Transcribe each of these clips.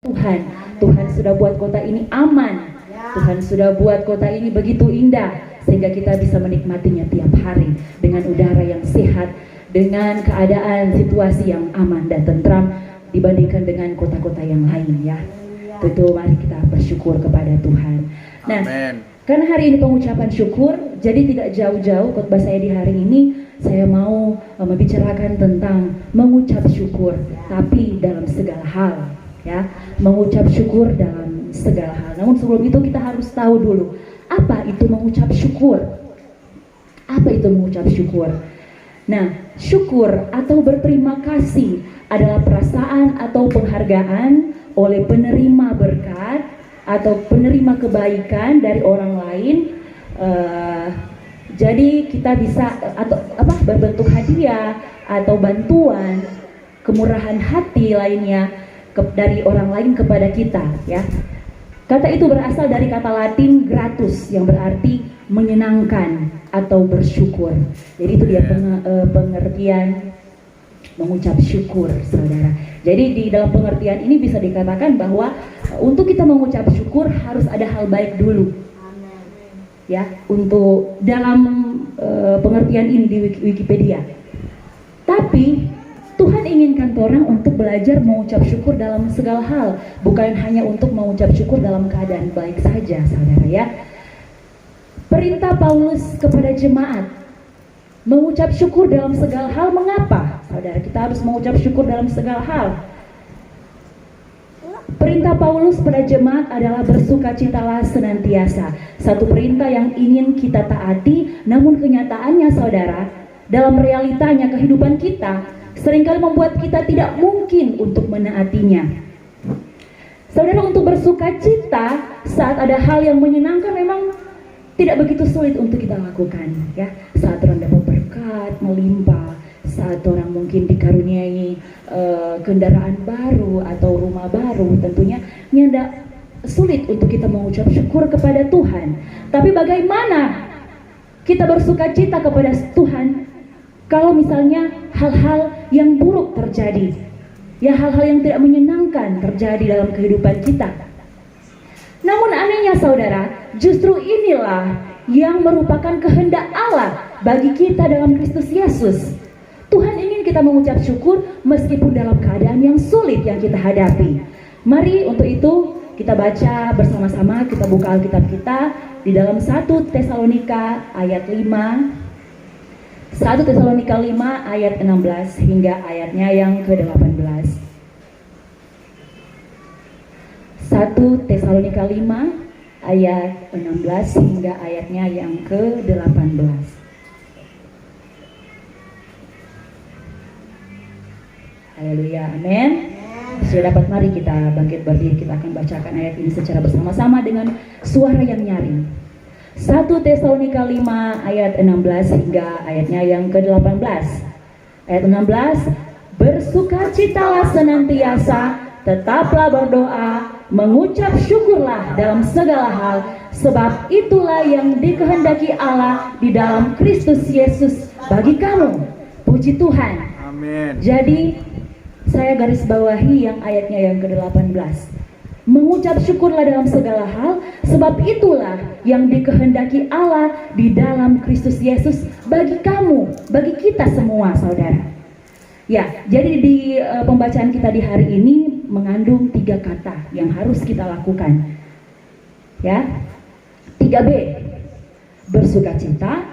Tuhan. Tuhan sudah buat kota ini aman. Tuhan sudah buat kota ini begitu indah sehingga kita bisa menikmatinya tiap hari dengan udara yang sehat, dengan keadaan situasi yang aman dan tentram dibandingkan dengan kota-kota yang lain ya. Tentu mari kita bersyukur kepada Tuhan. Nah, Amen. karena hari ini pengucapan syukur, jadi tidak jauh-jauh khotbah saya di hari ini saya mau membicarakan tentang mengucap syukur, tapi dalam segala hal ya, mengucap syukur dalam segala hal. Namun sebelum itu kita harus tahu dulu apa itu mengucap syukur. Apa itu mengucap syukur? Nah, syukur atau berterima kasih adalah perasaan atau penghargaan oleh penerima berkat atau penerima kebaikan dari orang lain. Jadi kita bisa atau berbentuk hadiah atau bantuan, kemurahan hati lainnya dari orang lain kepada kita ya. Kata itu berasal dari kata Latin gratus yang berarti menyenangkan atau bersyukur. Jadi itu dia pengertian mengucap syukur, saudara. Jadi di dalam pengertian ini bisa dikatakan bahwa untuk kita mengucap syukur harus ada hal baik dulu. Ya, untuk dalam pengertian ini di Wikipedia. Tapi Tuhan inginkan orang untuk belajar mengucap syukur dalam segala hal, bukan hanya untuk mengucap syukur dalam keadaan baik saja, saudara ya. Perintah Paulus kepada jemaat mengucap syukur dalam segala hal. Mengapa, saudara, kita harus mengucap syukur dalam segala hal? Perintah Paulus pada jemaat adalah bersukacitalah senantiasa. Satu perintah yang ingin kita taati, namun kenyataannya, saudara, dalam realitanya kehidupan kita seringkali membuat kita tidak mungkin untuk menaatinya. Saudara, untuk bersukacita saat ada hal yang menyenangkan memang tidak begitu sulit untuk kita lakukan ya. Saat orang dapat berkat melimpah, saat orang mungkin dikaruniai kendaraan baru atau rumah baru, tentunya tidak sulit untuk kita mengucap syukur kepada Tuhan. Tapi bagaimana kita bersukacita kepada Tuhan kalau misalnya hal-hal yang buruk terjadi, ya, hal-hal yang tidak menyenangkan terjadi dalam kehidupan kita? Namun anehnya, saudara, justru inilah yang merupakan kehendak Allah bagi kita dalam Kristus Yesus. Tuhan ingin kita mengucap syukur meskipun dalam keadaan yang sulit yang kita hadapi. Mari untuk itu kita baca bersama-sama, kita buka Alkitab kita di dalam 1 Tesalonika ayat 5. 1 Tesalonika 5 ayat 16 hingga ayatnya yang ke-18. 1 Tesalonika 5 ayat 16 hingga ayatnya yang ke-18. Haleluya, amin. Sudah dapat, mari kita bangkit berdiri, kita akan bacakan ayat ini secara bersama-sama dengan suara yang nyaring. 1 Tesalonika 5 ayat 16 hingga ayatnya yang ke-18. Ayat 16, bersukacitalah senantiasa, tetaplah berdoa, mengucap syukurlah dalam segala hal, sebab itulah yang dikehendaki Allah di dalam Kristus Yesus bagi kamu. Puji Tuhan. Amin. Jadi saya garis bawahi yang ayatnya yang ke-18. Mengucap syukurlah dalam segala hal, sebab itulah yang dikehendaki Allah di dalam Kristus Yesus bagi kamu, bagi kita semua, saudara. Ya, jadi di pembacaan kita di hari ini mengandung 3 kata yang harus kita lakukan. Ya, 3B, bersukacita,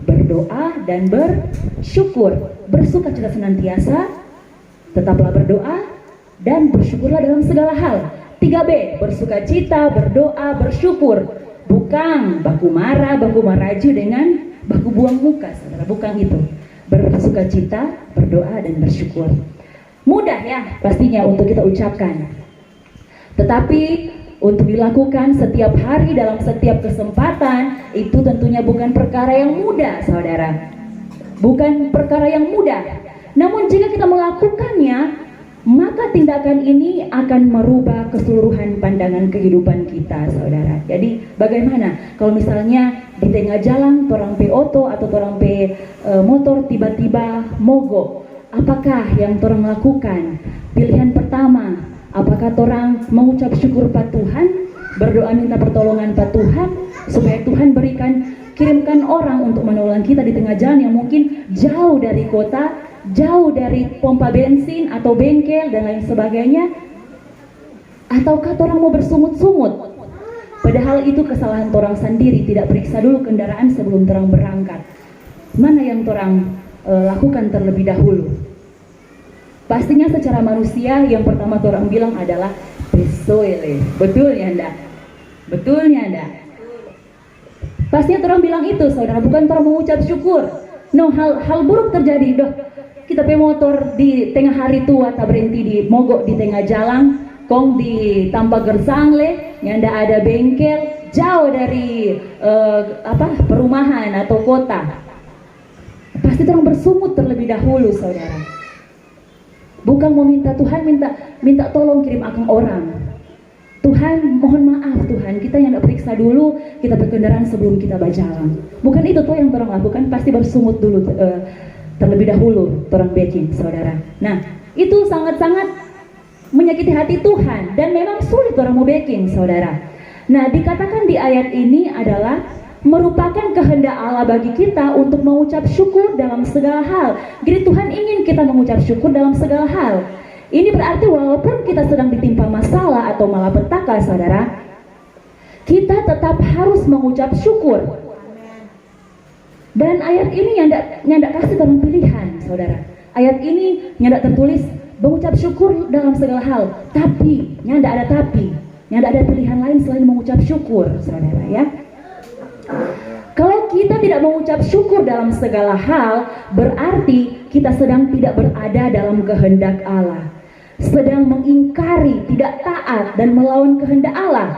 berdoa, dan bersyukur. Bersukacita senantiasa, tetaplah berdoa, dan bersyukurlah dalam segala hal. 3B, bersukacita, berdoa, bersyukur. Bukan baku marah, baku maraju dengan baku buang muka, saudara. Bukan itu. Bersukacita, berdoa, dan bersyukur. Mudah ya pastinya untuk kita ucapkan. Tetapi untuk dilakukan setiap hari dalam setiap kesempatan, itu tentunya bukan perkara yang mudah, saudara. Bukan perkara yang mudah. Namun jika kita melakukannya, maka tindakan ini akan merubah keseluruhan pandangan kehidupan kita, saudara. Jadi bagaimana kalau misalnya di tengah jalan torang pe oto atau torang pe motor tiba-tiba mogok? Apakah yang torang lakukan? Pilihan pertama, Apakah orang mengucap syukur Pak Tuhan, berdoa minta pertolongan Pak Tuhan, supaya Tuhan kirimkan orang untuk menolong kita di tengah jalan yang mungkin jauh dari kota, jauh dari pompa bensin atau bengkel dan lain sebagainya? Ataukah orang mau bersungut-sungut? Padahal itu kesalahan orang sendiri, tidak periksa dulu kendaraan sebelum orang berangkat. Mana yang orang lakukan terlebih dahulu? Pastinya secara manusia yang pertama orang bilang adalah besoile. Betulnya enggak? Betulnya enggak? Pastinya orang bilang itu, saudara, bukan orang mengucap syukur. No, hal buruk terjadi. Doh, kita pakai motor di tengah hari tua, tak berhenti di mogok di tengah jalan, kong di tanpa gersangle, nyanda ada bengkel, jauh dari perumahan atau kota. Pasti orang bersungut terlebih dahulu, saudara. Bukan mau minta Tuhan, minta tolong kirim akang orang. Tuhan, mohon maaf Tuhan, kita yang tidak periksa dulu kita berkendaraan sebelum kita berjalan. Bukan itu tuh yang orang lakukan, pasti bersungut dulu terlebih dahulu orang baking, saudara. Nah, itu sangat-sangat menyakiti hati Tuhan dan memang sulit orang mau baking, saudara. Nah, dikatakan di ayat ini adalah merupakan kehendak Allah bagi kita untuk mengucap syukur dalam segala hal. Jadi Tuhan ingin kita mengucap syukur dalam segala hal. Ini berarti walaupun kita sedang ditimpa masalah atau malapetaka, saudara, kita tetap harus mengucap syukur. Dan ayat ini nyanda kasih dalam pilihan, saudara. Ayat ini nyanda tertulis mengucap syukur dalam segala hal. Tapi, nyanda ada pilihan lain selain mengucap syukur, saudara, ya. Kalau kita tidak mengucap syukur dalam segala hal, berarti kita sedang tidak berada dalam kehendak Allah, sedang mengingkari, tidak taat dan melawan kehendak Allah.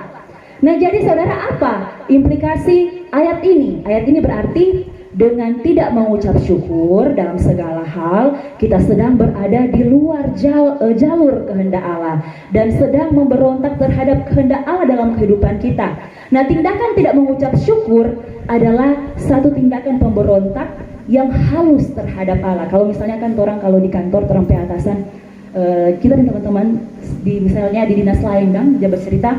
Nah, jadi saudara, apa implikasi ayat ini? Ayat ini berarti dengan tidak mengucap syukur dalam segala hal, kita sedang berada di luar jalur kehendak Allah dan sedang memberontak terhadap kehendak Allah dalam kehidupan kita. Nah, tindakan tidak mengucap syukur adalah satu tindakan pemberontak yang halus terhadap Allah. Kalau misalnya kan orang kalau di kantor, orang atasan, kita dan teman-teman misalnya di dinas lain dan dia bercerita,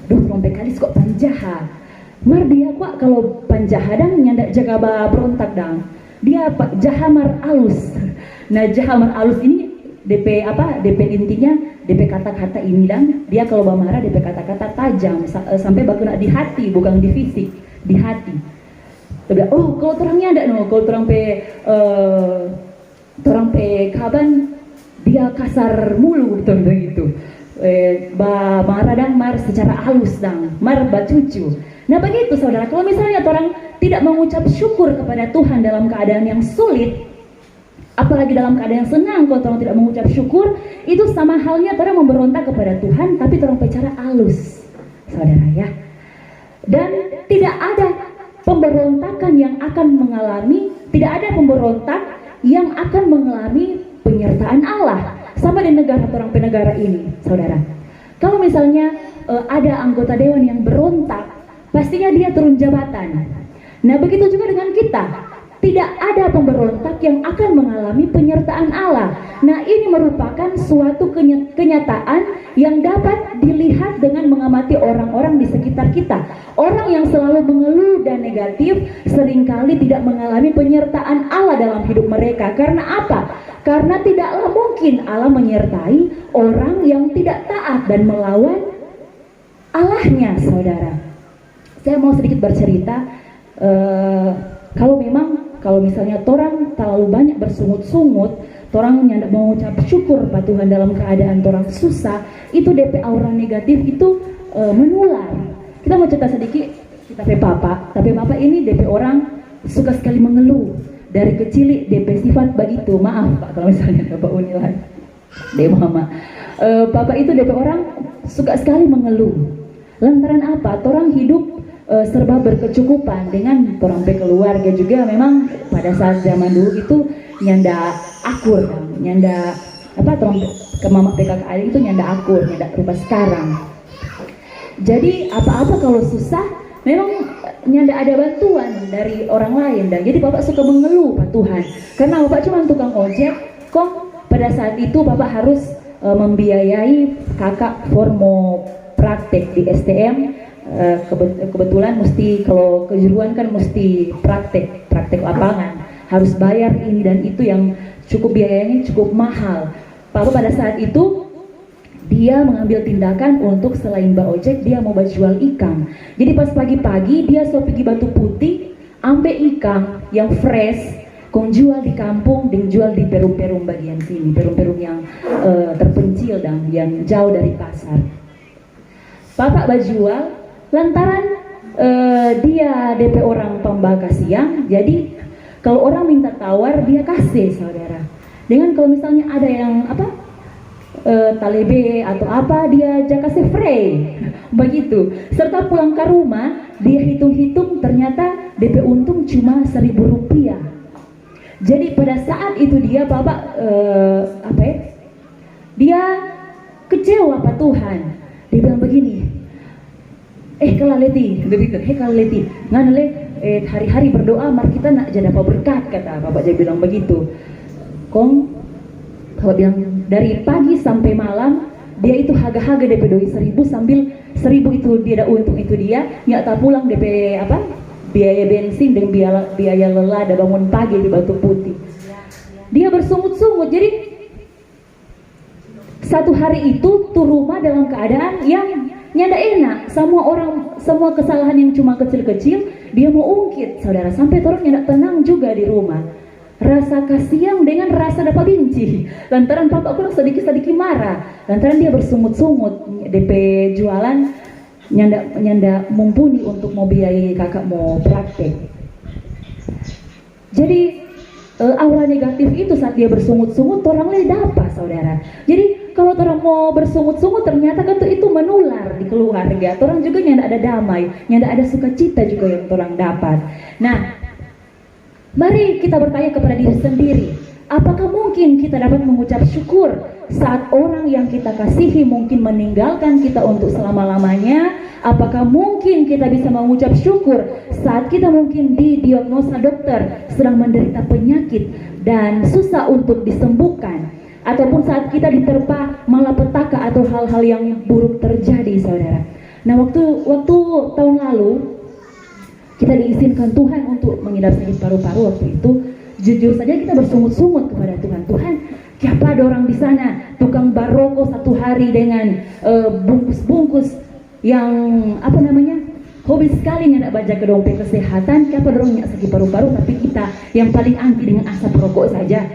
duh rompe kalis kok panjaha. Mar dia kok kalau panjahadang nyanda jaga berontak dang. Dia jahamar alus. Nah, jahamar alus ini DP intinya DP kata-kata ini dang. Dia kalau marah DP kata-kata tajam sampai bakuna di hati, bukan di fisik, di hati. Udah, oh kalau terangnya ada no, kalau terang pe kaban dia kasar mulu gitu. Marah dang, mar secara halus dang, mar bacucu. Nah begitu saudara, kalau misalnya orang tidak mengucap syukur kepada Tuhan dalam keadaan yang sulit, apalagi dalam keadaan yang senang, kalau orang tidak mengucap syukur, itu sama halnya orang memberontak kepada Tuhan, tapi orang bicara halus, saudara, ya. Dan tidak ada pemberontakan yang akan mengalami, tidak ada pemberontak yang akan mengalami penyertaan Allah, sama di negara ini, saudara. Kalau misalnya ada anggota dewan yang berontak, pastinya dia turun jabatan. Nah begitu juga dengan kita, tidak ada pemberontak yang akan mengalami penyertaan Allah. Nah ini merupakan suatu kenyataan yang dapat dilihat dengan mengamati orang-orang di sekitar kita. Orang yang selalu mengeluh dan negatif seringkali tidak mengalami penyertaan Allah dalam hidup mereka. Karena apa? Karena tidaklah mungkin Allah menyertai orang yang tidak taat dan melawan Allahnya, saudara. Saya mau sedikit bercerita, kalau misalnya orang terlalu banyak bersungut-sungut, orang yang mengucap syukur pada Tuhan dalam keadaan orang susah, itu DP aura negatif itu menular. Kita mau cerita sedikit, kita tapi papa ini DP orang suka sekali mengeluh. Dari kecil DP sifat begitu, maaf Pak kalau misalnya Bapak Unilan, mama. Papa itu DP orang suka sekali mengeluh. Lantaran apa? Orang hidup serba berkecukupan dengan orang keluarga juga memang pada saat zaman dulu itu nyanda akur, nyanda orang ke mama PKK itu nyanda akur, nyanda rupa sekarang. Jadi apa-apa kalau susah memang nyanda ada bantuan dari orang lain dan jadi bapak suka mengeluh Pak Tuhan karena bapak cuma tukang ojek kok pada saat itu bapak harus membiayai kakak formo praktek di STM. Kebetulan mesti kalau kejuruan kan mesti praktek lapangan, harus bayar ini dan itu yang cukup biayanya cukup mahal. Papa pada saat itu dia mengambil tindakan untuk selain ojek dia mau jual ikan. Jadi pas pagi-pagi dia so pergi Batu Putih ambil ikan yang fresh, kong jual di kampung dan jual di perum-perum bagian sini, perum-perum yang terpencil dan yang jauh dari pasar. Papa jual lantaran dia DP orang pembaka siang, jadi kalau orang minta tawar dia kasih saudara. Dengan kalau misalnya ada yang talebe atau apa dia kasih free begitu. Serta pulang ke rumah dia hitung-hitung ternyata DP untung cuma 1.000 rupiah. Jadi pada saat itu dia Bapak dia kecewa Pak Tuhan. Dia bilang begini, kalaleti, nganale hari-hari berdoa mar kita nak jadi apa berkat, kata Bapak dia bilang begitu. Bapak bilang dari pagi sampai malam dia itu haga-haga DP doi 1.000 sambil 1.000 itu dia ada untung itu dia nyata pulang DP biaya bensin dan biaya lelah dan bangun pagi di Batu Putih. Dia bersungut-sungut. Jadi satu hari itu tuh rumah dalam keadaan yang nyanda enak. Semua kesalahan yang cuma kecil-kecil dia mau ungkit saudara, sampai orang nyanda tenang juga di rumah. Rasa kasihan dengan rasa dapat benci lantaran papa kurang sedikit marah lantaran dia bersungut-sungut DP jualan nyanda mumpuni untuk mau biayai kakak mau praktek. Jadi aura negatif itu saat dia bersungut-sungut orang lain dapat saudara. Jadi kalau orang mau bersungut-sungut ternyata kan itu menular di keluarga. Orang juga nyanda ada damai, nyanda ada sukacita juga yang orang dapat. Nah, mari kita bertanya kepada diri sendiri, apakah mungkin kita dapat mengucap syukur saat orang yang kita kasihi mungkin meninggalkan kita untuk selama-lamanya? Apakah mungkin kita bisa mengucap syukur saat kita mungkin didiagnosa dokter sedang menderita penyakit dan susah untuk disembuhkan? Ataupun saat kita diterpa malapetaka atau hal-hal yang buruk terjadi saudara. Nah waktu tahun lalu kita diizinkan Tuhan untuk mengidap sakit paru-paru waktu itu. Jujur saja kita bersungut-sungut kepada Tuhan. Tuhan, siapa ada orang di sana tukang baroko satu hari dengan bungkus-bungkus yang hobi sekali nggak baca ke dompet kesehatan. Siapa orang yang sakit paru-paru tapi kita yang paling anti dengan asap rokok saja.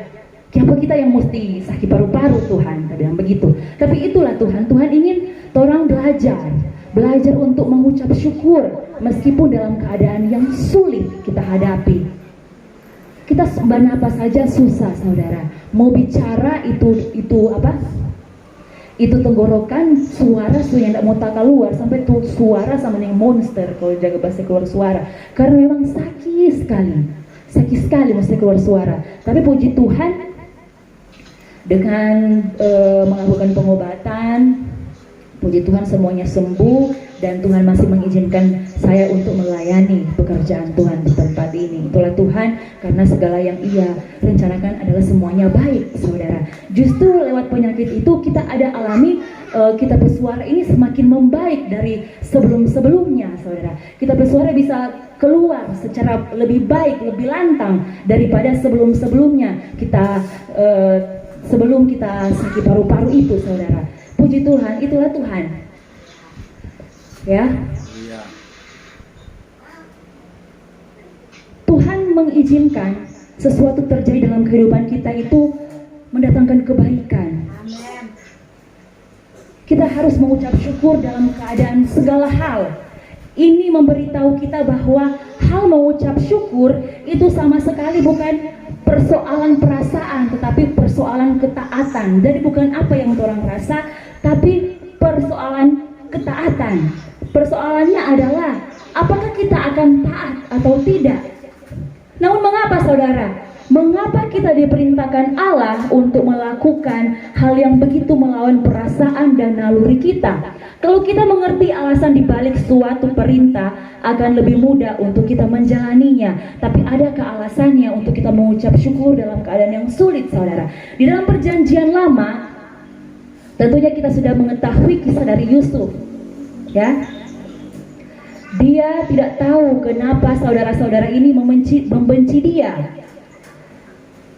Siapa kita yang mesti sakit paru-paru Tuhan, kita bilang begitu. Tapi itulah Tuhan ingin orang belajar untuk mengucap syukur meskipun dalam keadaan yang sulit kita hadapi. Kita apa saja susah saudara. Mau bicara itu tenggorokan suara yang tidak mau tak keluar sampai tuh suara sama yang monster kalau jaga bahasa keluar suara. Karena memang sakit sekali mesti keluar suara. Tapi puji Tuhan dengan melakukan pengobatan, puji Tuhan semuanya sembuh dan Tuhan masih mengizinkan saya untuk melayani pekerjaan Tuhan di tempat ini. Itulah Tuhan, karena segala yang Ia rencanakan adalah semuanya baik, saudara. Justru lewat penyakit itu kita ada alami kita bersuara ini semakin membaik dari sebelum-sebelumnya, saudara. Kita bersuara bisa keluar secara lebih baik, lebih lantang daripada sebelum-sebelumnya kita sebelum kita sakit paru-paru itu, saudara. Puji Tuhan, itulah Tuhan. Ya. Tuhan mengizinkan sesuatu terjadi dalam kehidupan kita itu mendatangkan kebaikan. Kita harus mengucap syukur dalam keadaan segala hal. Ini memberitahu kita bahwa hal mengucap syukur itu sama sekali bukan persoalan perasaan, tetapi persoalan ketaatan. Jadi bukan apa yang orang rasa, tapi persoalan ketaatan. Persoalannya adalah apakah kita akan taat atau tidak. Namun mengapa saudara? Mengapa kita diperintahkan Allah untuk melakukan hal yang begitu melawan perasaan dan naluri kita? Kalau kita mengerti alasan dibalik suatu perintah, akan lebih mudah untuk kita menjalaninya. Tapi adakah alasannya untuk kita mengucap syukur dalam keadaan yang sulit, saudara? Di dalam perjanjian lama, Tentunya kita sudah mengetahui kisah dari Yusuf, ya. Dia tidak tahu kenapa saudara-saudara ini membenci dia,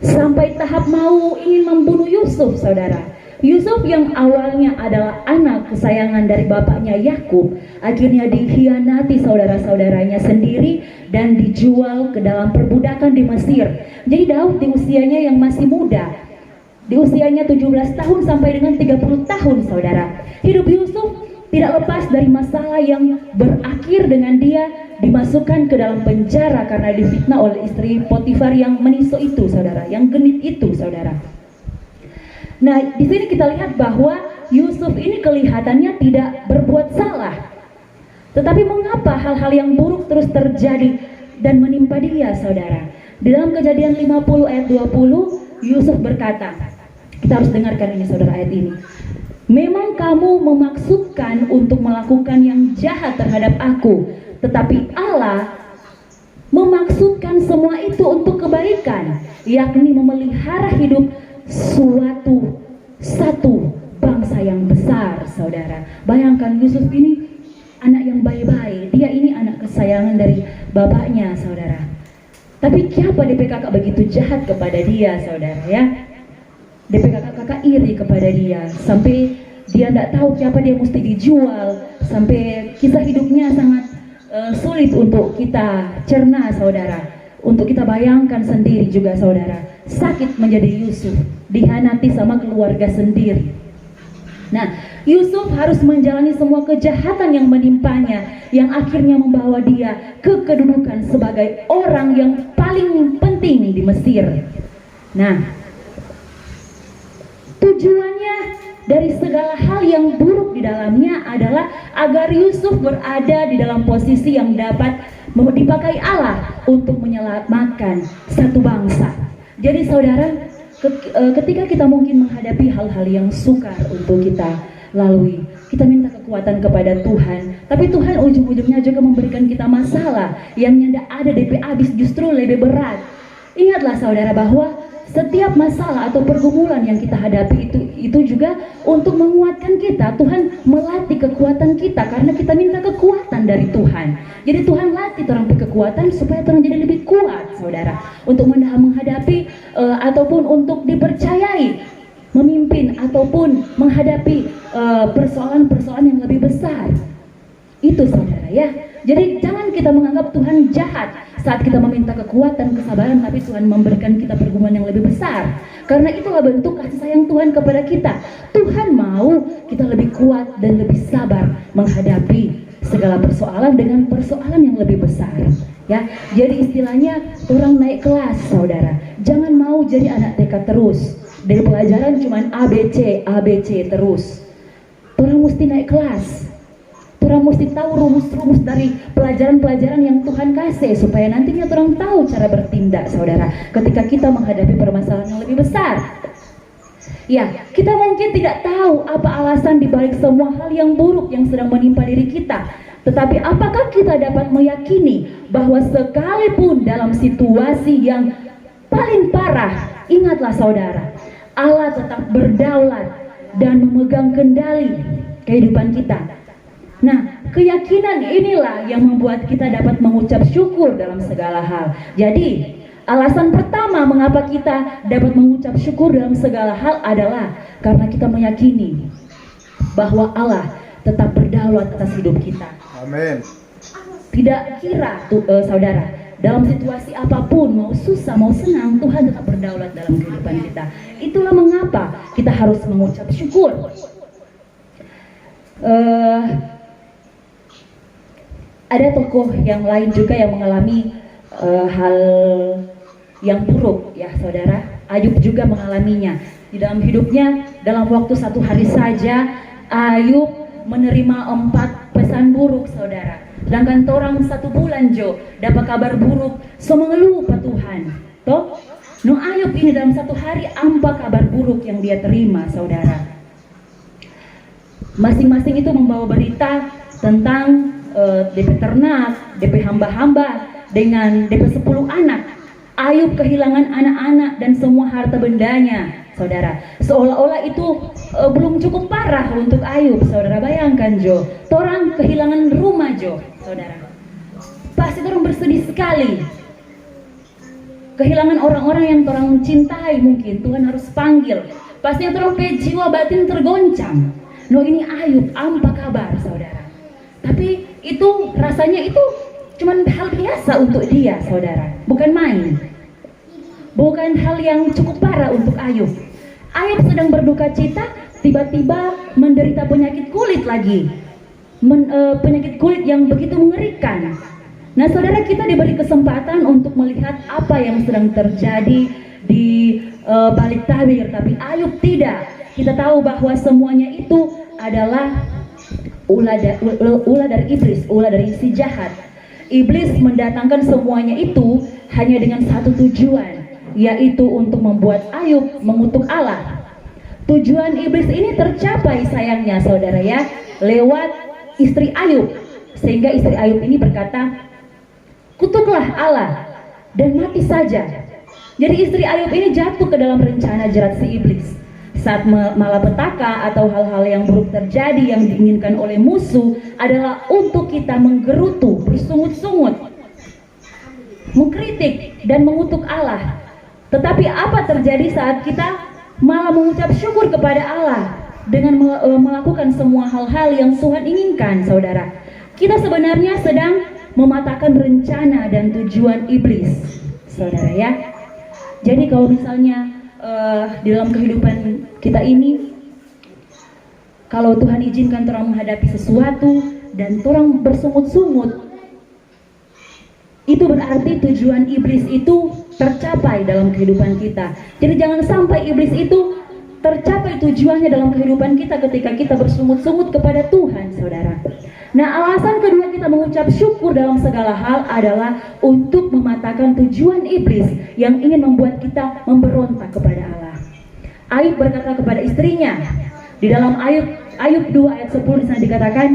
sampai tahap mau ingin membunuh Yusuf, saudara. Yusuf yang awalnya adalah anak kesayangan dari bapaknya Yakub, akhirnya dikhianati saudara-saudaranya sendiri dan dijual ke dalam perbudakan di Mesir. Jadi Daud di usianya yang masih muda, di usianya 17 tahun sampai dengan 30 tahun, saudara. Hidup Yusuf tidak lepas dari masalah yang berakhir dengan dia dimasukkan ke dalam penjara karena difitnah oleh istri Potifar yang meniso itu, saudara, yang genit itu, saudara. Nah, di sini kita lihat bahwa Yusuf ini kelihatannya tidak berbuat salah. Tetapi mengapa hal-hal yang buruk terus terjadi dan menimpa dia, saudara? Di dalam Kejadian 50 ayat 20, Yusuf berkata, kita harus dengarkan ini, saudara, ayat ini. Memang kamu memaksudkan untuk melakukan yang jahat terhadap aku, tetapi Allah memaksudkan semua itu untuk kebaikan, yakni memelihara hidup satu bangsa yang besar, saudara. Bayangkan, Yusuf ini anak yang baik-baik, dia ini anak kesayangan dari bapaknya, saudara. Tapi kenapa DP kakak begitu jahat kepada dia, saudara, ya? DP kakak iri kepada dia, sampai dia tidak tahu kenapa dia mesti dijual, sampai kisah hidupnya sangat sulit untuk kita cerna, saudara. Untuk kita bayangkan sendiri juga, saudara. Sakit menjadi Yusuf, dihianati sama keluarga sendiri. Nah, Yusuf harus menjalani semua kejahatan yang menimpanya, yang akhirnya membawa dia ke kedudukan sebagai orang yang paling penting di Mesir. Nah, tujuannya dari segala hal yang buruk di dalamnya adalah agar Yusuf berada di dalam posisi yang dapat dipakai Allah untuk menyelamatkan satu bangsa. Jadi, saudara, ketika kita mungkin menghadapi hal-hal yang sukar untuk kita lalui, kita minta kekuatan kepada Tuhan, tapi Tuhan ujung-ujungnya juga memberikan kita masalah yang tidak ada DP habis, justru lebih berat. Ingatlah, saudara, bahwa setiap masalah atau pergumulan yang kita hadapi itu juga untuk menguatkan kita. Tuhan melatih kekuatan kita karena kita minta kekuatan dari Tuhan. Jadi Tuhan latih orang kekuatan supaya orang jadi lebih kuat, saudara, untuk menghadapi ataupun untuk dipercayai memimpin ataupun menghadapi persoalan-persoalan yang lebih besar. Itu, saudara, ya. Jadi jangan kita menganggap Tuhan jahat saat kita meminta kekuatan, kesabaran, tapi Tuhan memberikan kita pergumulan yang lebih besar. Karena itulah bentuk kasih sayang Tuhan kepada kita. Tuhan mau kita lebih kuat dan lebih sabar menghadapi segala persoalan dengan persoalan yang lebih besar. Ya, jadi istilahnya orang naik kelas, saudara. Jangan mau jadi anak TK terus. Dari pelajaran cuman ABC terus. Orang mesti naik kelas. Orang mesti tahu rumus-rumus dari pelajaran-pelajaran yang Tuhan kasih supaya nantinya orang tahu cara bertindak, saudara, ketika kita menghadapi permasalahan yang lebih besar. Ya, kita mungkin tidak tahu apa alasan dibalik semua hal yang buruk yang sedang menimpa diri kita. Tetapi apakah kita dapat meyakini bahwa sekalipun dalam situasi yang paling parah, ingatlah, saudara, Allah tetap berdaulat dan memegang kendali kehidupan kita. Nah, keyakinan inilah yang membuat kita dapat mengucap syukur dalam segala hal. Jadi, alasan pertama mengapa kita dapat mengucap syukur dalam segala hal adalah karena kita meyakini bahwa Allah tetap berdaulat atas hidup kita. Amin. Tidak kira, saudara, dalam situasi apapun, mau susah, mau senang, Tuhan tetap berdaulat dalam kehidupan kita. Itulah mengapa kita harus mengucap syukur. Ada tokoh yang lain juga yang mengalami hal yang buruk, ya, saudara. Ayub juga mengalaminya. Di dalam hidupnya, dalam waktu 1 hari saja, Ayub menerima 4 pesan buruk, saudara. Sedangkan orang 1 bulan jo dapat kabar buruk, so mengeluh pa Tuhan. Toh, no Ayub ini dalam 1 hari ampa kabar buruk yang dia terima, saudara. Masing-masing itu membawa berita tentang DP ternak, DP hamba-hamba dengan DP 10 anak. Ayub kehilangan anak-anak dan semua harta bendanya, saudara. Seolah-olah itu belum cukup parah untuk Ayub, saudara. Bayangkan Jo, orang kehilangan rumah Jo, saudara. Pasti orang bersedih sekali. Kehilangan orang-orang yang orang cintai, mungkin Tuhan harus panggil. Pasti orang jiwa batin tergoncang. No, ini Ayub, apa kabar saudara? Tapi itu rasanya itu cuman hal biasa untuk dia, saudara. Bukan main. Bukan hal yang cukup parah untuk Ayub. Ayub sedang berduka cita, tiba-tiba menderita penyakit kulit lagi. Penyakit kulit yang begitu mengerikan. Nah, saudara, kita diberi kesempatan untuk melihat apa yang sedang terjadi di balik tabir, tapi Ayub tidak. Kita tahu bahwa semuanya itu adalah ulah dari iblis, ulah dari si jahat. Iblis mendatangkan semuanya itu hanya dengan satu tujuan, yaitu untuk membuat Ayub mengutuk Allah. Tujuan iblis ini tercapai sayangnya, saudara ya, lewat istri Ayub. Sehingga istri Ayub ini berkata, kutuklah Allah dan mati saja. Jadi istri Ayub ini jatuh ke dalam rencana jerat si iblis. Saat malapetaka atau hal-hal yang buruk terjadi yang diinginkan oleh musuh adalah untuk kita menggerutu, bersungut-sungut, mengkritik dan mengutuk Allah. Tetapi apa terjadi saat kita malah mengucap syukur kepada Allah dengan melakukan semua hal-hal yang Tuhan inginkan, saudara? Kita sebenarnya sedang mematahkan rencana dan tujuan iblis, saudara ya. Jadi kalau misalnya di dalam kehidupan kita ini, kalau Tuhan izinkan orang menghadapi sesuatu dan orang bersungut-sungut, itu berarti tujuan iblis itu tercapai dalam kehidupan kita. Jadi jangan sampai iblis itu tercapai tujuannya dalam kehidupan kita ketika kita bersungut-sungut kepada Tuhan, saudara. Nah, alasan kedua kita mengucap syukur dalam segala hal adalah untuk mematahkan tujuan iblis yang ingin membuat kita memberontak kepada Allah. Ayub berkata kepada istrinya, di dalam Ayub 2 ayat 10 di sana dikatakan,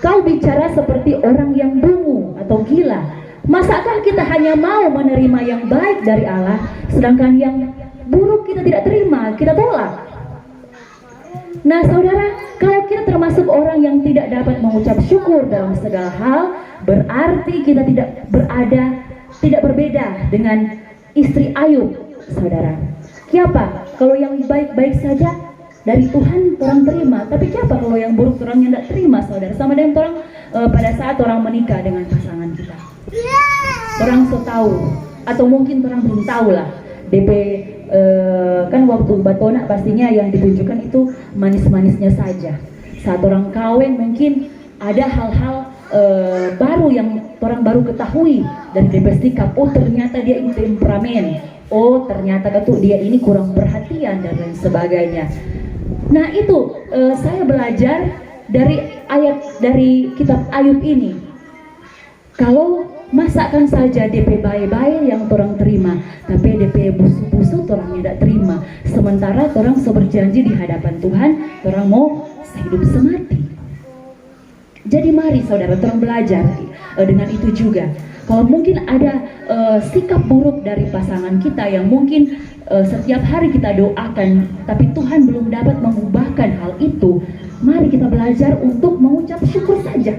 kau bicara seperti orang yang dungu atau gila. Masakah kita hanya mau menerima yang baik dari Allah, sedangkan yang buruk kita tidak terima, kita tolak. Nah, saudara, kalau kita termasuk orang yang tidak dapat mengucap syukur dalam segala hal, berarti kita tidak berbeda dengan istri Ayub, saudara. Siapa? Kalau yang baik-baik saja dari Tuhan orang terima, tapi siapa kalau yang buruk orang yang tidak terima, saudara? Sama dengan orang pada saat orang menikah dengan pasangan kita. Orang so tahu, atau mungkin orang belum tahu lah. DP kan waktu batona pastinya yang ditunjukkan itu manis-manisnya saja. Saat orang kawin mungkin ada hal-hal baru yang orang baru ketahui dari DP sikap. Oh, ternyata dia ini temperamen. Oh, ternyata dia ini kurang perhatian dan lain sebagainya. Nah, itu saya belajar dari kitab Ayub ini. Kalau masakan saja DP baik-baik yang orang terima, tapi DP busuk-busuk orang tidak terima. Sementara orang berjanji di hadapan Tuhan, orang mau hidup semati. Jadi mari saudara, orang belajar dengan itu juga. Kalau mungkin ada sikap buruk dari pasangan kita yang mungkin setiap hari kita doakan, tapi Tuhan belum dapat mengubahkan hal itu, mari kita belajar untuk mengucap syukur saja.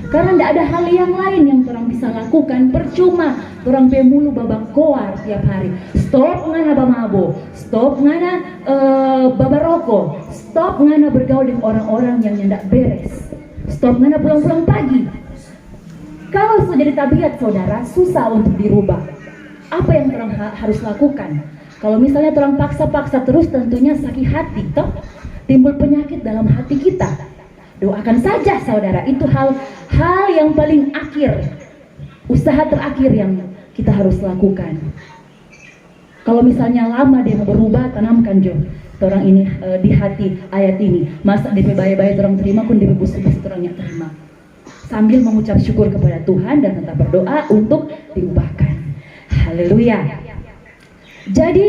Karena tidak ada hal yang lain yang orang bisa lakukan. Percuma orang pemulu babang koar tiap hari. Stop ngana bamabo, stop ngana babaroko, stop ngana bergaul dengan orang-orang yang tidak beres, stop ngana pulang-pulang pagi. Kalau sudah jadi tabiat saudara, susah untuk dirubah. Apa yang orang harus lakukan? Kalau misalnya orang paksa-paksa terus, tentunya sakit hati, toh timbul penyakit dalam hati kita. Doakan saja saudara, itu hal yang paling akhir, usaha terakhir yang kita harus lakukan. Kalau misalnya lama dia mau berubah, tanamkan Jo orang ini di hati ayat ini. Masa DP baik-baik orang terima pun DP busuk-busuk orang yang terima. Sambil mengucap syukur kepada Tuhan dan tetap berdoa untuk diubahkan. Haleluya. Jadi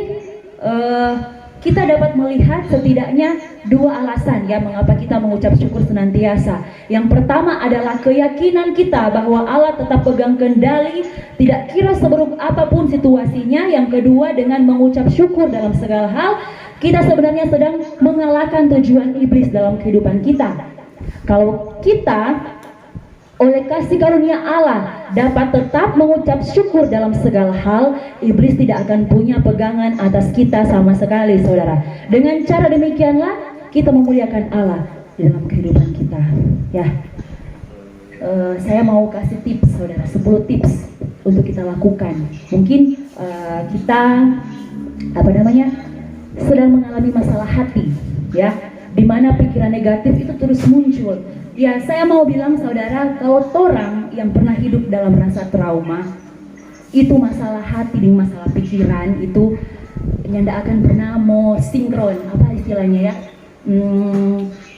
kita dapat melihat setidaknya dua alasan ya mengapa kita mengucap syukur senantiasa. Yang pertama adalah keyakinan kita bahwa Allah tetap pegang kendali, tidak kira seburuk apapun situasinya. Yang kedua, dengan mengucap syukur dalam segala hal, kita sebenarnya sedang mengalahkan tujuan iblis dalam kehidupan kita. Kalau kita oleh kasih karunia Allah dapat tetap mengucap syukur dalam segala hal, iblis tidak akan punya pegangan atas kita sama sekali, saudara. Dengan cara demikianlah kita memuliakan Allah di dalam kehidupan kita. Ya, saya mau kasih tips, saudara, 10 tips untuk kita lakukan. Mungkin kita sedang mengalami masalah hati, ya, di mana pikiran negatif itu terus muncul. Ya, saya mau bilang, saudara, kalau orang yang pernah hidup dalam rasa trauma, itu masalah hati dan masalah pikiran itu nyanda akan pernah mau sinkron, apa istilahnya ya?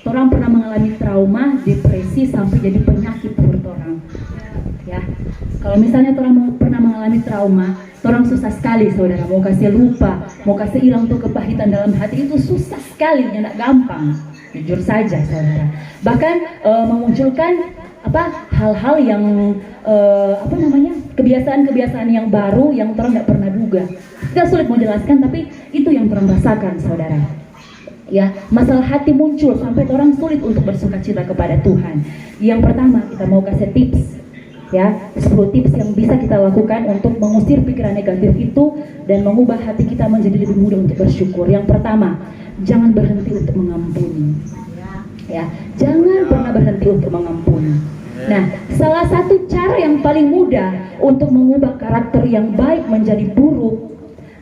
Orang pernah mengalami trauma, depresi sampai jadi penyakit menurut orang. Ya, kalau misalnya orang pernah mengalami trauma, orang susah sekali, saudara, mau kasih lupa, mau kasih hilang tuh kepahitan dalam hati itu susah sekali, tidak gampang, jujur saja, saudara. Bahkan memunculkan hal-hal yang kebiasaan-kebiasaan yang baru yang orang tidak pernah duga. Tidak sulit mau jelaskan, tapi itu yang orang rasakan, saudara. Ya, masalah hati muncul sampai orang sulit untuk bersukacita kepada Tuhan. Yang pertama, kita mau kasih tips. Ya, 10 tips yang bisa kita lakukan untuk mengusir pikiran negatif itu dan mengubah hati kita menjadi lebih mudah untuk bersyukur. Yang pertama, jangan berhenti untuk mengampuni. Ya, jangan pernah berhenti untuk mengampuni. Nah, salah satu cara yang paling mudah untuk mengubah karakter yang baik menjadi buruk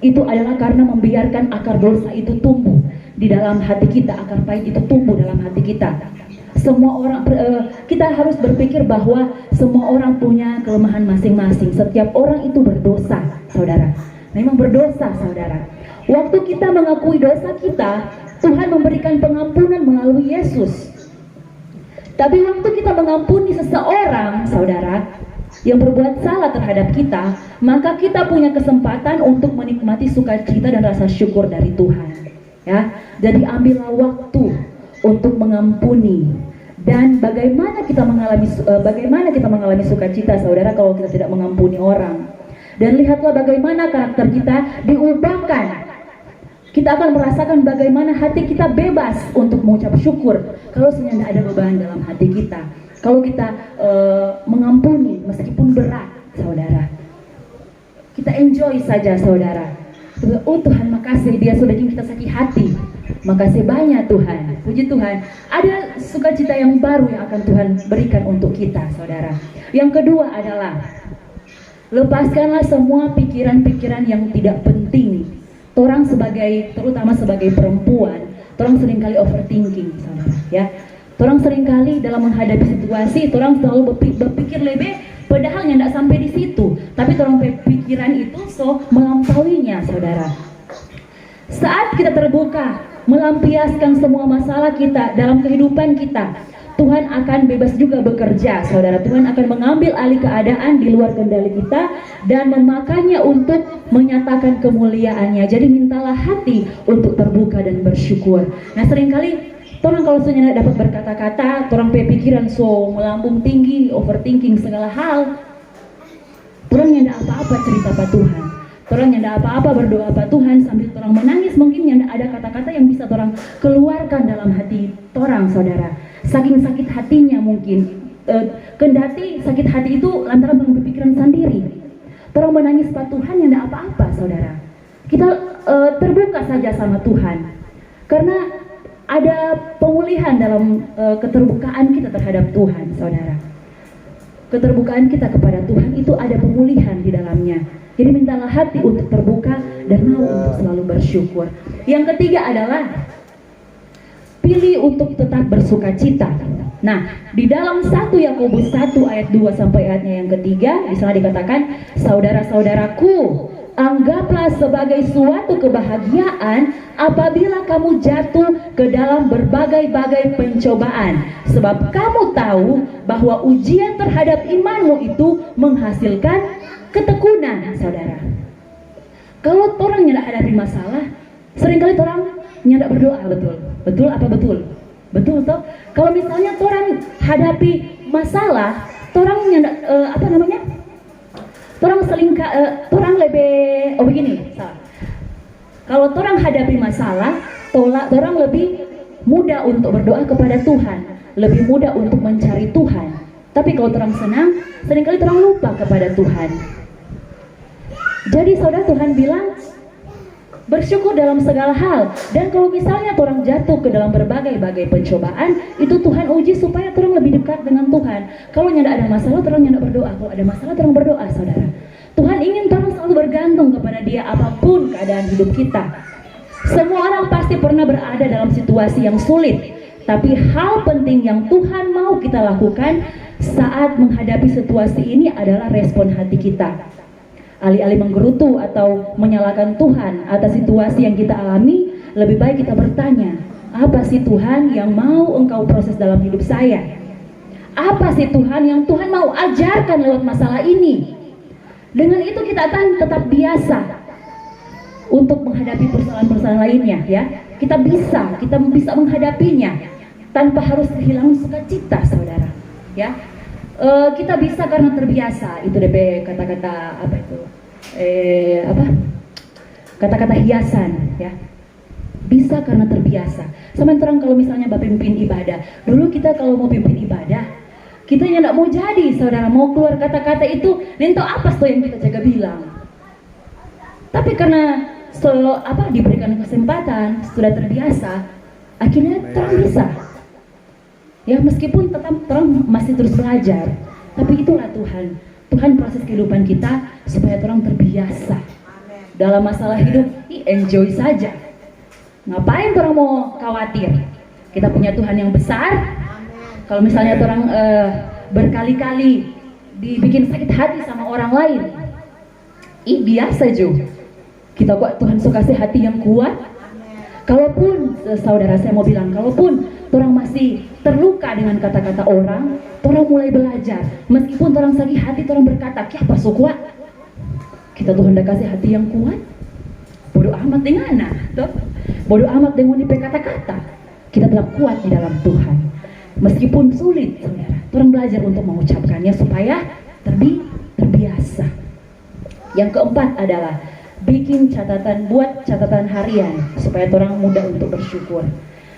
itu adalah karena membiarkan akar dosa itu tumbuh di dalam hati kita, akar pahit itu tumbuh dalam hati kita. Semua orang, kita harus berpikir bahwa semua orang punya kelemahan masing-masing. Setiap orang itu berdosa, saudara. Memang berdosa, saudara. Waktu kita mengakui dosa kita, Tuhan memberikan pengampunan melalui Yesus. Tapi waktu kita mengampuni seseorang, saudara, yang berbuat salah terhadap kita, maka kita punya kesempatan untuk menikmati sukacita dan rasa syukur dari Tuhan. Ya, jadi ambillah waktu untuk mengampuni. Dan bagaimana kita mengalami sukacita, saudara, kalau kita tidak mengampuni orang. Dan lihatlah bagaimana karakter kita diubahkan. Kita akan merasakan bagaimana hati kita bebas untuk mengucap syukur kalau sebenarnya ada beban dalam hati kita. Kalau kita mengampuni meskipun berat, saudara, kita enjoy saja, saudara. Oh Tuhan, makasih Dia sudah bikin kita sakit hati. Makasih banyak Tuhan, puji Tuhan. Ada sukacita yang baru yang akan Tuhan berikan untuk kita, saudara. Yang kedua adalah lepaskanlah semua pikiran-pikiran yang tidak penting. Orang terutama sebagai perempuan, orang seringkali overthinking, saudara. Ya, orang seringkali dalam menghadapi situasi, orang selalu berpikir lebih, padahal yang tidak sampai di situ. Tapi orang pikiran itu melampauinya, saudara. Saat kita terbuka, melampiaskan semua masalah kita dalam kehidupan kita, Tuhan akan bebas juga bekerja, saudara. Tuhan akan mengambil alih keadaan di luar kendali kita dan memakainya untuk menyatakan kemuliaannya. Jadi mintalah hati untuk terbuka dan bersyukur. Nah, seringkali orang kalau sudah dapat berkata-kata, orang pikiran melambung tinggi, overthinking segala hal, orang yang tidak apa-apa cerita apa Tuhan. Orang yang tidak apa-apa berdoa apa Tuhan sambil orang menangis, mungkin yang ada kata-kata yang bisa orang keluarkan dalam hati orang, saudara. Saking sakit hatinya mungkin, kendati sakit hati itu lantaran orang berpikiran sendiri. Orang menangis pada Tuhan yang tidak apa-apa, saudara. Kita terbuka saja sama Tuhan, karena ada pemulihan dalam keterbukaan kita terhadap Tuhan, saudara. Keterbukaan kita kepada Tuhan itu ada pemulihan di dalamnya. Jadi mintalah hati untuk terbuka dan mau untuk selalu bersyukur. Yang ketiga adalah pilih untuk tetap bersukacita. Nah, di dalam 1 Yakobus 1 ayat 2 sampai ayatnya yang ketiga, di sana dikatakan, saudara-saudaraku, anggaplah sebagai suatu kebahagiaan apabila kamu jatuh ke dalam berbagai-bagai pencobaan, sebab kamu tahu bahwa ujian terhadap imanmu itu menghasilkan ketekunan, saudara. Kalau orang yang hadapi masalah, seringkali orang yang berdoa, betul apa betul? Betul toh? Kalau misalnya orang hadapi masalah, orang yang orang lebih begini, salah. Kalau orang hadapi masalah, orang lebih mudah untuk berdoa kepada Tuhan, lebih mudah untuk mencari Tuhan. Tapi kalau orang senang, seringkali orang lupa kepada Tuhan. Jadi saudara, Tuhan bilang bersyukur dalam segala hal. Dan kalau misalnya orang jatuh ke dalam berbagai-bagai pencobaan, itu Tuhan uji supaya orang lebih dekat dengan Tuhan. Kalau nyanda ada masalah, orang nyanda berdoa. Kalau ada masalah, orang berdoa, saudara. Tuhan ingin orang selalu bergantung kepada Dia apapun keadaan hidup kita. Semua orang pasti pernah berada dalam situasi yang sulit. Tapi hal penting yang Tuhan mau kita lakukan saat menghadapi situasi ini adalah respon hati kita. Alih-alih menggerutu atau menyalahkan Tuhan atas situasi yang kita alami, lebih baik kita bertanya, apa sih Tuhan yang mau Engkau proses dalam hidup saya? Apa sih Tuhan yang Tuhan mau ajarkan lewat masalah ini? Dengan itu kita akan tetap biasa untuk menghadapi persoalan-persoalan lainnya, ya. Kita bisa menghadapinya tanpa harus kehilangan sukacita, saudara, ya. Kita bisa karena terbiasa. Itu DP kata-kata apa itu? Kata-kata hiasan, ya. Bisa karena terbiasa. Sama terang kalau misalnya Bapak pimpin ibadah. Dulu kita kalau mau pimpin ibadah, kita yang tidak mau jadi, saudara, mau keluar kata-kata itu, nento apa tuh yang kita jaga bilang. Tapi karena diberikan kesempatan, sudah terbiasa, akhirnya terang bisa. Ya, meskipun tetap terang masih terus belajar, tapi itulah Tuhan. Tuhan proses kehidupan kita supaya terang terbiasa. Dalam masalah hidup, enjoy saja. Ngapain terang mau khawatir? Kita punya Tuhan yang besar. Kalau misalnya orang berkali-kali dibikin sakit hati sama orang lain, biasa juga. Kita kok Tuhan suka kasih hati yang kuat. Kalaupun saudara saya mau bilang, kalaupun orang masih terluka dengan kata-kata orang mulai belajar. Meskipun orang sakit hati, orang berkata, "Kia pasuk kuat." Kita Tuhan udah kasih hati yang kuat. Bodoh amat dengan tuh. Bodoh amat dengan kata-kata. Kita tetap kuat di dalam Tuhan. Meskipun sulit, saudara, orang belajar untuk mengucapkannya supaya terbiasa. Yang keempat adalah buat catatan harian supaya orang mudah untuk bersyukur.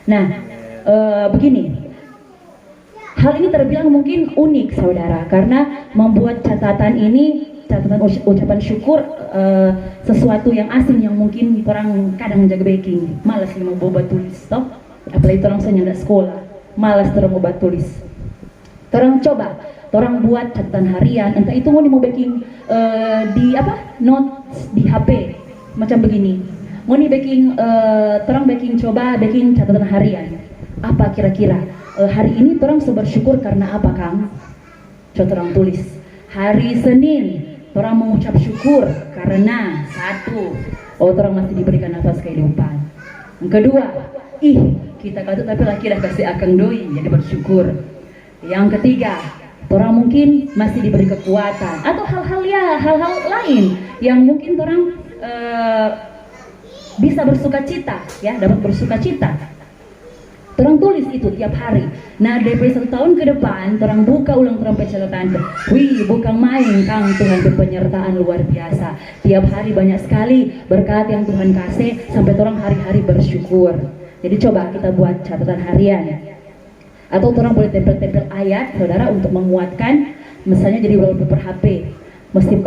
Nah, begini, hal ini terbilang mungkin unik, saudara, karena membuat catatan ucapan syukur sesuatu yang asing yang mungkin orang kadang jaga baking, malas mau boba tulis, toh, apalagi orang saya sekolah, malas orang boba tulis. Orang coba, orang buat catatan harian, entah itu mau baking notes di HP, macam begini. Mau coba baking catatan harian. Apa kira-kira hari ini orang bersyukur karena apa, Kang? Coba orang tulis. Hari Senin orang mengucap syukur karena satu, orang masih diberikan nafas kehidupan. Yang kedua, kita kata tapi laki dah kasih akang doi, jadi bersyukur. Yang ketiga, orang mungkin masih diberi kekuatan atau hal-hal lain yang mungkin orang bisa bersukacita, ya, dapat bersukacita. Orang tulis itu tiap hari. Nah, dari 1 tahun ke depan, orang buka ulang orang pencatatan. Bukan main, Kang, Tuhan berpenyertaan luar biasa. Tiap hari banyak sekali berkat yang Tuhan kasih sampai orang hari-hari bersyukur. Jadi coba kita buat catatan harian. Atau orang boleh tempel-tempel ayat, saudara, untuk menguatkan. Misalnya jadi wallpaper HP. Mesti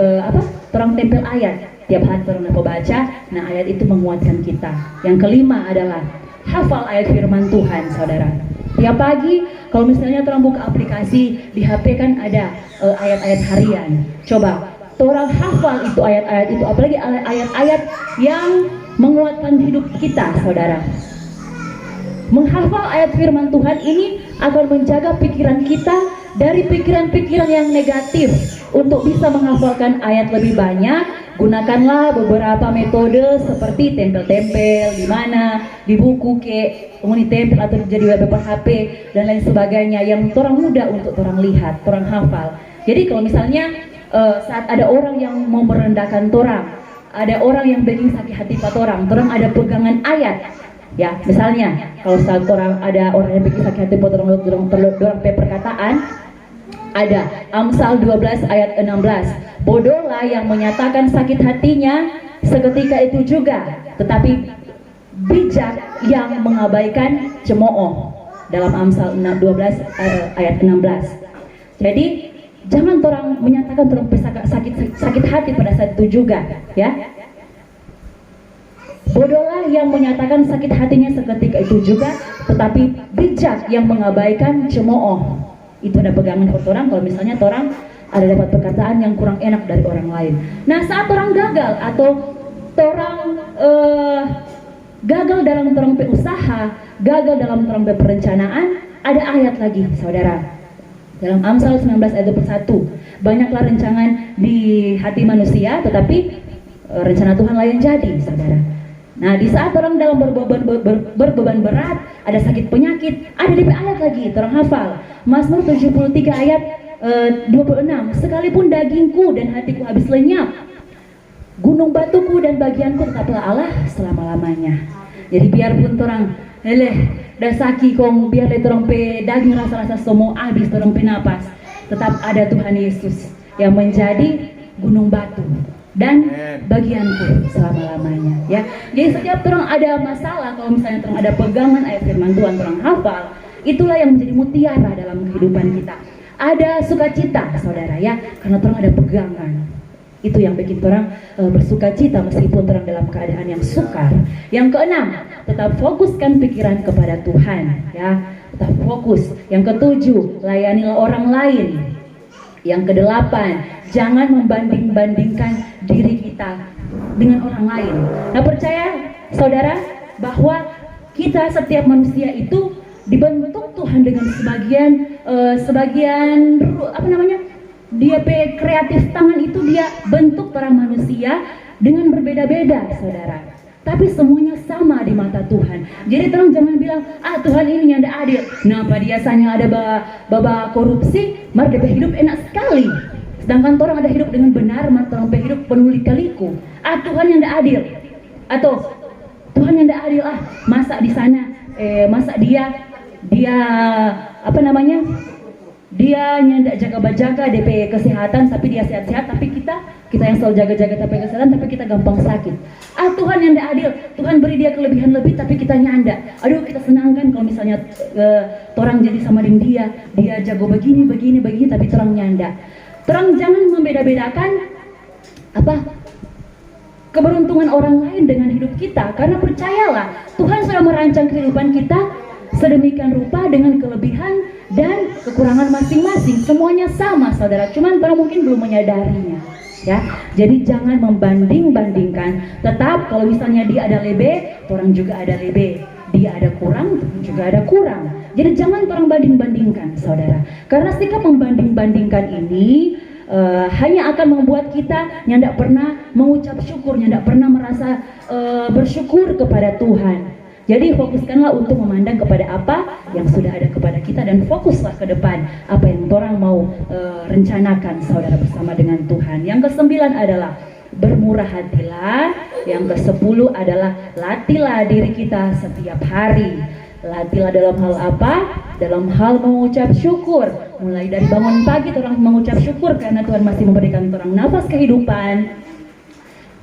orang tempel ayat. Tiap hari orang dapat baca. Nah, ayat itu menguatkan kita. Yang kelima adalah hafal ayat firman Tuhan, saudara. Tiap pagi, kalau misalnya orang buka aplikasi di HP kan ada ayat-ayat harian. Coba, orang hafal itu ayat-ayat itu, apalagi ayat-ayat yang menguatkan hidup kita, saudara. Menghafal ayat firman Tuhan ini akan menjaga pikiran kita dari pikiran-pikiran yang negatif. Untuk bisa menghafalkan ayat lebih banyak, gunakanlah beberapa metode seperti tempel-tempel di mana, di buku kemudian tempel atau jadi wallpaper HP dan lain sebagainya yang orang mudah untuk orang lihat, orang hafal. Jadi kalau misalnya saat ada orang yang mau merendahkan orang, ada orang yang bikin sakit hati orang ada pegangan ayat. Ya, misalnya kalau saat ada orang yang bikin sakit hati orang perkataan, Ada Amsal 12 ayat 16. Bodohlah yang menyatakan sakit hatinya seketika itu juga, tetapi bijak yang mengabaikan cemooh. Dalam Amsal 12 ayat 16. Jadi jangan orang menyatakan orang sakit hati pada saat itu juga, ya. Bodohlah yang menyatakan sakit hatinya seketika itu juga, tetapi bijak yang mengabaikan cemooh. Itu ada pegangan buat orang kalau misalnya orang ada dapat perkataan yang kurang enak dari orang lain. Nah, saat orang gagal atau orang gagal dalam orang berusaha, gagal dalam orang perencanaan, ada ayat lagi, saudara. Dalam Amsal 19 ayat 21, banyaklah rencangan di hati manusia, tetapi rencana Tuhan lain jadi, saudara. Nah, di saat orang dalam berbeban berat, ada sakit penyakit, ada DP ayat lagi, orang hafal. Mazmur 73 ayat 26, sekalipun dagingku dan hatiku habis lenyap, gunung batuku dan bagianku tetaplah Allah selama-lamanya. Jadi biarpun orang dasaki kong biar orang pe daging rasa-rasa semua habis orang pe napas, tetap ada Tuhan Yesus yang menjadi gunung batu dan bagianku selama-lamanya, ya. Jadi setiap orang ada masalah, kalau misalnya orang ada pegangan ayat firman Tuhan orang hafal, itulah yang menjadi mutiara dalam kehidupan kita. Ada sukacita, saudara, ya, karena orang ada pegangan. Itu yang bikin orang bersukacita meskipun orang dalam keadaan yang sukar. Yang keenam, tetap fokuskan pikiran kepada Tuhan, ya. Tetap fokus. Yang ketujuh, layanilah orang lain. Yang kedelapan, jangan membanding-bandingkan diri kita dengan orang lain. Nah, percaya saudara bahwa kita setiap manusia itu dibentuk Tuhan dengan sebagian apa namanya? Dia kreatif tangan itu dia bentuk para manusia dengan berbeda-beda, saudara. Tapi semuanya sama di mata Tuhan. Jadi terang jangan bilang, Tuhan ini yang tidak adil. Nah, biasanya ada baba korupsi, mereka hidup enak sekali. Sedangkan orang ada hidup dengan benar, mereka hidup penuh lika-liku. Tuhan yang tidak adil. Atau Tuhan yang tidak adil, masa di sana, masa dia apa namanya? Dia nyandak jaga-jaga DP kesehatan, tapi dia sehat-sehat, tapi kita yang selalu jaga-jaga DP kesehatan, tapi kita gampang sakit. Tuhan yang tidak adil, Tuhan beri dia kelebihan lebih, tapi kita nyandak. Aduh, kita senangkan kalau misalnya orang jadi sama dengan dia jago begini, tapi orang nyandak. Terang jangan membeda-bedakan keberuntungan orang lain dengan hidup kita, karena percayalah Tuhan sudah merancang kehidupan kita sedemikian rupa dengan kelebihan dan kekurangan masing-masing. Semuanya sama, saudara, cuman orang mungkin belum menyadarinya, ya. Jadi jangan membanding-bandingkan. Tetap kalau misalnya dia ada lebih, orang juga ada lebih. Dia ada kurang, juga ada kurang. Jadi jangan orang banding-bandingkan, saudara. Karena sikap membanding-bandingkan ini hanya akan membuat kita yang tidak pernah mengucap syukur, yang tidak pernah merasa bersyukur kepada Tuhan. Jadi fokuskanlah untuk memandang kepada apa yang sudah ada kepada kita, dan fokuslah ke depan apa yang orang mau rencanakan, saudara, bersama dengan Tuhan. Yang ke-9 adalah bermurah hatilah. Yang ke-10 adalah latihlah diri kita setiap hari. Latihlah dalam hal apa? Dalam hal mengucap syukur. Mulai dari bangun pagi orang mengucap syukur karena Tuhan masih memberikan orang nafas kehidupan,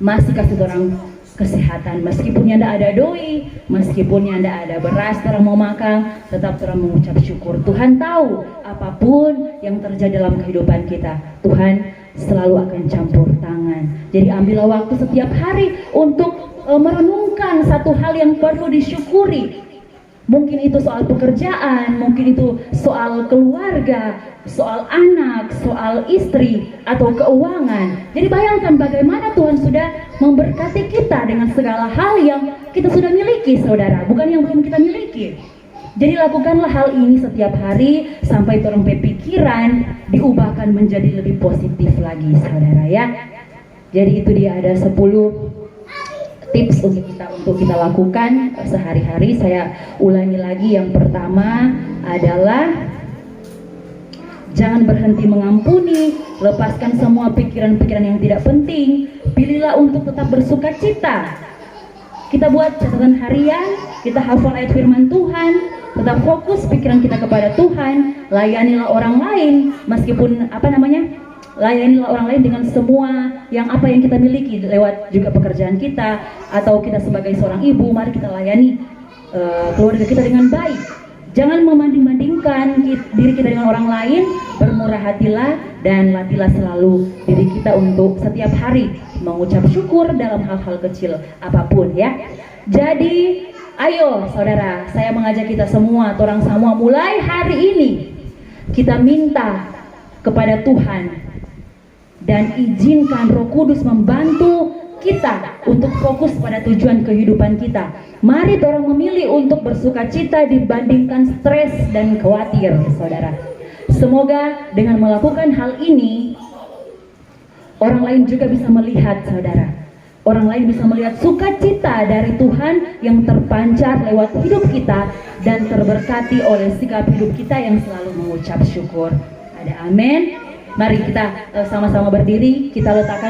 masih kasih orang kesehatan, meskipun tidak ada doi, meskipun tidak ada beras orang mau makan, tetap orang mengucap syukur. Tuhan tahu apapun yang terjadi dalam kehidupan kita, Tuhan selalu akan campur tangan. Jadi ambillah waktu setiap hari untuk merenungkan satu hal yang perlu disyukuri. Mungkin itu soal pekerjaan, mungkin itu soal keluarga, soal anak, soal istri, atau keuangan. Jadi bayangkan bagaimana Tuhan sudah memberkati kita dengan segala hal yang kita sudah miliki, saudara, bukan yang belum kita miliki. Jadi lakukanlah hal ini setiap hari sampai orang pikiran diubahkan menjadi lebih positif lagi, saudara, ya. Jadi itu dia, ada 10 tips untuk kita lakukan sehari-hari. Saya ulangi lagi, yang pertama adalah jangan berhenti mengampuni, lepaskan semua pikiran-pikiran yang tidak penting, pilihlah untuk tetap bersukacita. Kita buat catatan harian, kita hafal ayat firman Tuhan, tetap fokus pikiran kita kepada Tuhan, layanilah orang lain, meskipun layanilah orang lain dengan semua yang kita miliki, lewat juga pekerjaan kita, atau kita sebagai seorang ibu, mari kita layani keluarga kita dengan baik. Jangan membanding-bandingkan diri kita dengan orang lain, bermurah hatilah dan latihlah selalu diri kita untuk setiap hari mengucap syukur dalam hal-hal kecil apapun ya. Jadi ayo saudara, saya mengajak kita semua, orang semua, mulai hari ini kita minta kepada Tuhan dan izinkan Roh Kudus membantu kita untuk fokus pada tujuan kehidupan kita. Mari orang memilih untuk bersuka cita dibandingkan stres dan khawatir, saudara. Semoga dengan melakukan hal ini, orang lain juga bisa melihat, saudara. Orang lain bisa melihat sukacita dari Tuhan yang terpancar lewat hidup kita dan terberkati oleh sikap hidup kita yang selalu mengucap syukur. Ada amin. Mari kita sama-sama berdiri, kita letakkan